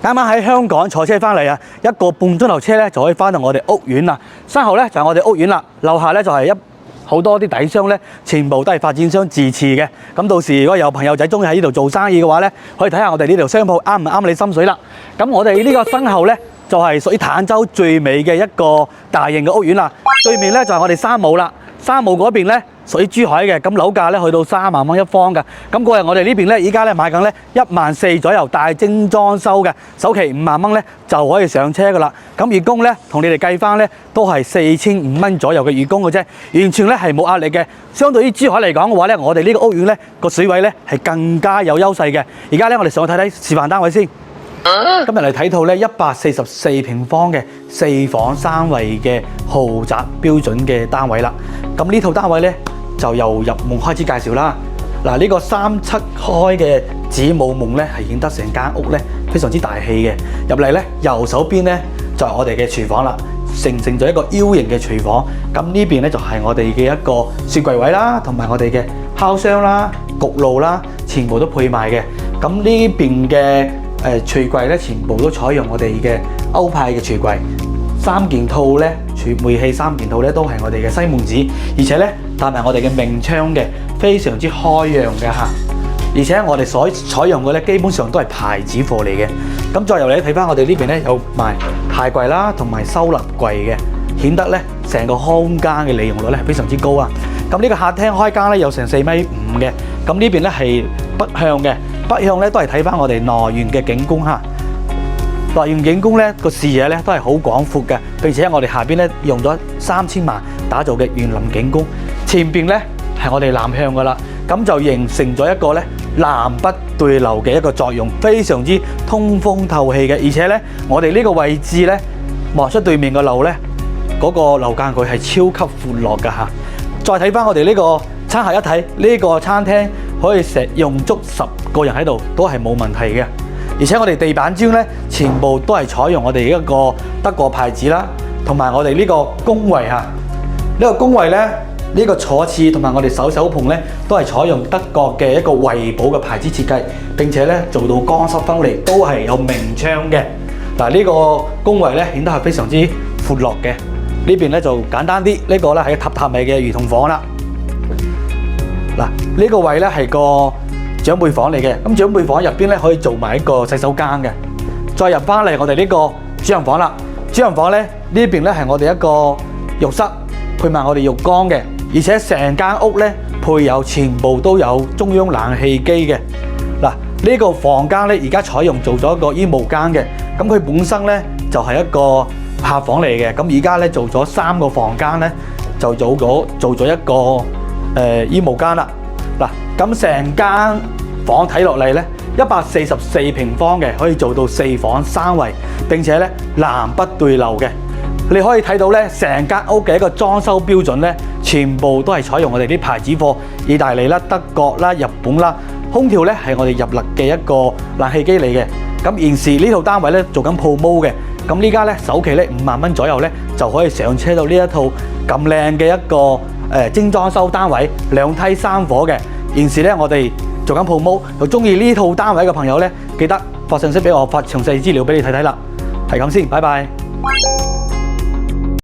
啱啱喺香港坐車翻嚟啊，1個半鐘頭車咧就可以翻到我哋屋苑啦。身後咧就係我哋屋苑啦，樓下咧就係好多啲底商咧，全部都係發展商自持嘅。咁到時如果有朋友仔中意喺呢度做生意嘅話咧，可以睇下我哋呢條商鋪啱唔啱你心水啦。咁我哋呢個身後咧就係屬於坦洲最尾嘅一個大型嘅屋苑啦。對面咧就係我哋山姆啦，山姆嗰邊咧屬於珠海嘅，咁樓價咧去到3萬蚊一方嘅。咁嗰日我哋呢邊咧，依家咧買緊咧14000左右，大精裝修嘅，首期5萬蚊咧就可以上車噶啦。咁月供咧同你哋計翻咧都係4500蚊左右嘅月供嘅啫，完全咧係冇壓力嘅。相對於珠海嚟講嘅話咧，我哋呢個屋苑咧個水位咧係更加有優勢嘅。而家咧我哋上去睇睇示範單位先。今日嚟睇套咧144平方嘅4房3衛嘅豪宅標準嘅單位啦。咁呢套單位咧就由入門開始介紹啦。嗱，呢個3-7開嘅子母夢咧係顯得成間屋咧非常之大氣嘅。入嚟咧右手邊咧就係我哋嘅廚房啦，成咗一個 U 型嘅廚房。咁呢邊咧就係我哋嘅一個雪櫃位啦，同埋我哋嘅烤箱啦、焗爐啦，全部都配埋嘅。咁呢邊嘅櫥櫃咧，全部都採用我哋嘅歐派嘅櫥櫃，3件套咧，煤氣3件套咧都係我哋嘅西門子，而且咧帶埋我哋嘅明窗嘅，非常之開揚嘅嚇。而且我哋所採用嘅咧，基本上都係牌子貨嚟嘅。咁再由你睇翻我哋呢邊咧，有賣鞋櫃啦，同埋收納櫃嘅，顯得咧成個空間嘅利用率咧係非常之高啊。咁呢個客廳開間咧有成4.5米嘅，咁呢邊咧係北向嘅。北向咧都係睇翻我哋內園嘅景觀嚇，內園景觀咧個視野咧都係好廣闊嘅，並且我哋下邊咧用咗3000萬打造嘅園林景觀，前邊咧係我哋南向噶啦，咁就形成咗一個咧南北對流嘅一個作用，非常之通風透氣嘅，而且咧我哋呢個位置咧望出對面個樓咧嗰個樓間距係超級闊落噶嚇。再睇翻我哋呢個餐後一體，呢個餐廳可以用足10個人喺度都係冇問題嘅。而且我哋地板磚咧全部都係採用我哋一個德國牌子啦，同埋我哋呢個工位嚇，呢個工位咧呢個坐廁同埋我哋手捧咧都係採用德國嘅一個維寶嘅牌子設計，並且咧做到乾濕分離，都係有明窗嘅。嗱，呢個工位咧顯得係非常之闊落嘅。呢邊咧就簡單啲，呢個咧係榻尾嘅兒童房啦。嗱，呢個位咧係個長輩房嚟嘅，咁長輩房入邊咧可以做埋一個洗手間嘅。再入翻嚟我哋呢個主人房啦，主人房咧呢邊咧係我哋一個浴室，配埋我哋浴缸嘅，而且成間屋咧配有全部都有中央冷氣機嘅。嗱，呢個房間咧而家採用做咗一個衣帽間嘅，咁佢本身咧就係一個客房嚟嘅，咁而家咧做咗3個房間咧就做咗一個衣帽間啦。嗱，咁成間房睇落嚟咧144平方嘅，可以做到4房3衛，並且咧南北對流嘅。你可以睇到咧成間屋嘅一個裝修標準咧，全部都係採用我哋啲牌子貨，意大利啦、德國啦、日本啦。空調咧係我哋入力嘅一個冷氣機嚟嘅。咁現時呢套單位咧做緊 promo 嘅，咁呢家咧首期咧5萬蚊左右咧就可以上車到呢一套咁靚嘅一個精裝修單位，2梯3伙嘅。現時咧我哋做緊 promo，有中意呢套單位嘅朋友咧，記得發信息俾我，發詳細資料俾你睇睇啦。係咁先，拜拜。